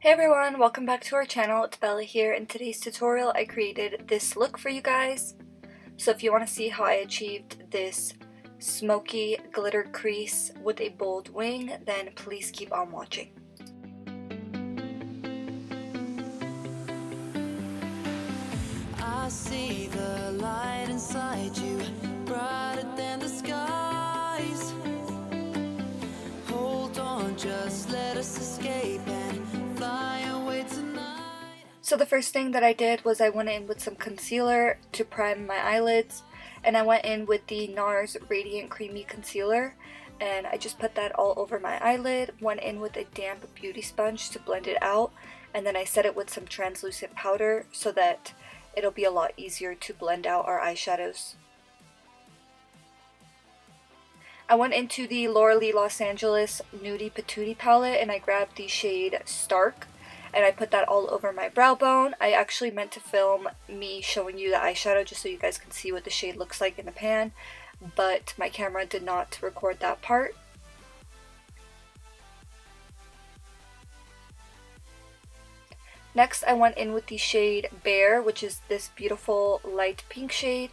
Hey everyone, welcome back to our channel. It's Bella here. In today's tutorial I created this look for you guys. So if you want to see how I achieved this smoky glitter crease with a bold wing, then please keep on watching. I see the light inside you, brighter than the skies. Hold on, just let us escape and fly away tonight. So the first thing that I did was I went in with some concealer to prime my eyelids, and I went in with the NARS Radiant Creamy Concealer, and I just put that all over my eyelid, went in with a damp beauty sponge to blend it out, and then I set it with some translucent powder so that it'll be a lot easier to blend out our eyeshadows. I went into the Laura Lee Los Angeles Nudie Patootie palette and I grabbed the shade Stark and I put that all over my brow bone. I actually meant to film me showing you the eyeshadow just so you guys can see what the shade looks like in the pan, but my camera did not record that part. Next, I went in with the shade Bear, which is this beautiful light pink shade,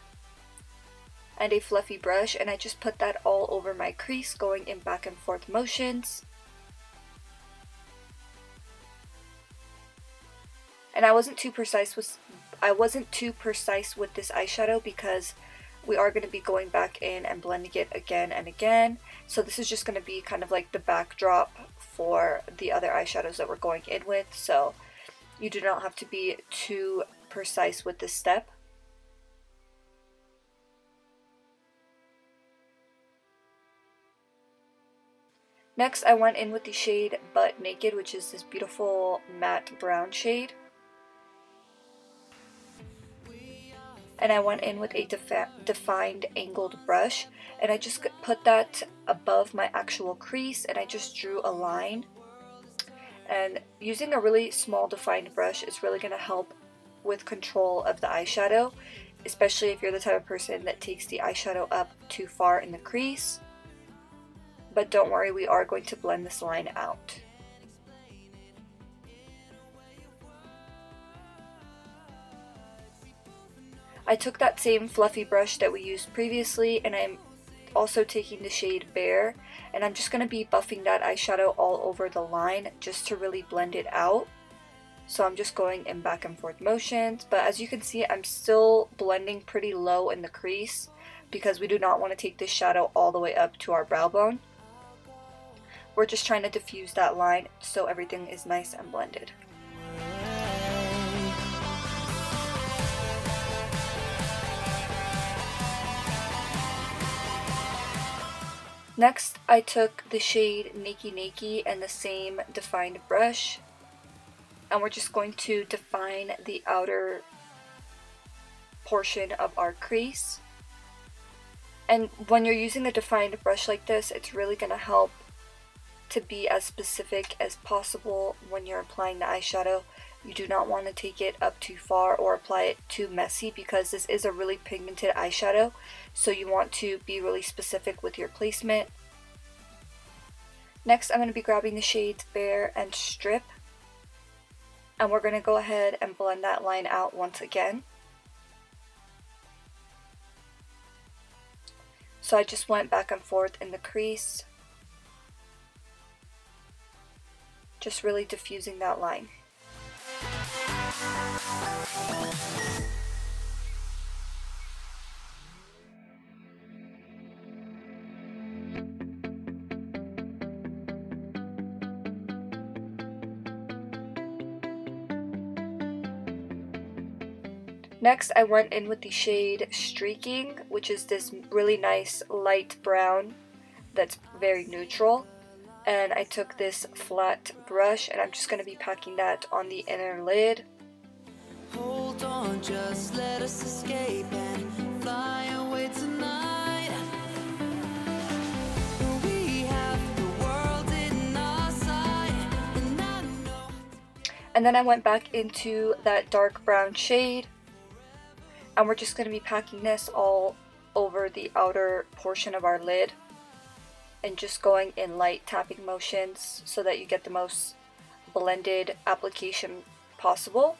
and a fluffy brush, and I just put that all over my crease, going in back and forth motions. And I wasn't too precise with this eyeshadow because we are going to be going back in and blending it again and again. So this is just going to be kind of like the backdrop for the other eyeshadows that we're going in with. So you do not have to be too precise with this step. Next, I went in with the shade Butt Naked, which is this beautiful matte brown shade. And I went in with a defined angled brush, and I just put that above my actual crease, and I just drew a line. And using a really small defined brush is really going to help with control of the eyeshadow, especially if you're the type of person that takes the eyeshadow up too far in the crease. But don't worry, we are going to blend this line out. I took that same fluffy brush that we used previously, and I'm also taking the shade Bear, and I'm just going to be buffing that eyeshadow all over the line just to really blend it out. So I'm just going in back and forth motions, but as you can see, I'm still blending pretty low in the crease because we do not want to take this shadow all the way up to our brow bone. We're just trying to diffuse that line so everything is nice and blended. Next, I took the shade Nakey Nakey and the same defined brush, and we're just going to define the outer portion of our crease. And when you're using a defined brush like this, it's really going to help to be as specific as possible when you're applying the eyeshadow. You do not want to take it up too far or apply it too messy because this is a really pigmented eyeshadow, so you want to be really specific with your placement. Next, I'm going to be grabbing the shades Bear and Strip, and we're going to go ahead and blend that line out once again. So I just went back and forth in the crease, just really diffusing that line. Next, I went in with the shade Streaking, which is this really nice light brown that's very neutral. And I took this flat brush and I'm just going to be packing that on the inner lid. Hold on, just let us escape and fly away tonight. We have the world in our sight, and I know. And then I went back into that dark brown shade, and we're just going to be packing this all over the outer portion of our lid and just going in light tapping motions so that you get the most blended application possible.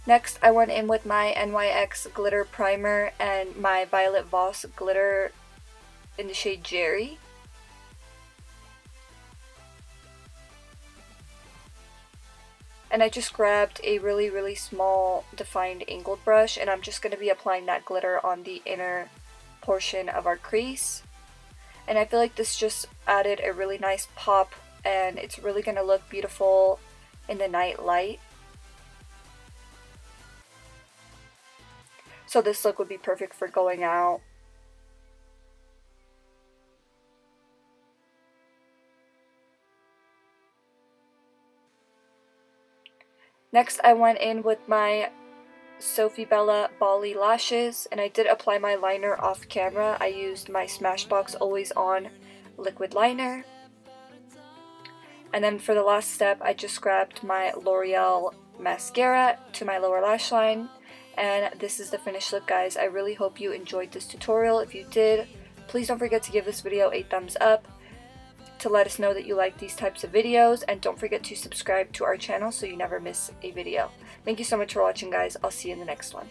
Next, I went in with my NYX glitter primer and my Violet Voss glitter in the shade Jerry. And I just grabbed a really small defined angled brush, and I'm just going to be applying that glitter on the inner portion of our crease. And I feel like this just added a really nice pop, and it's really going to look beautiful in the night light. So this look would be perfect for going out. Next, I went in with my Sofie Bella Bali lashes, and I did apply my liner off camera. I used my Smashbox Always On liquid liner. And then for the last step, I just grabbed my L'Oreal mascara to my lower lash line. And this is the finished look, guys. I really hope you enjoyed this tutorial. If you did, please don't forget to give this video a thumbs up to let us know that you like these types of videos, and don't forget to subscribe to our channel so you never miss a video. Thank you so much for watching, guys. I'll see you in the next one.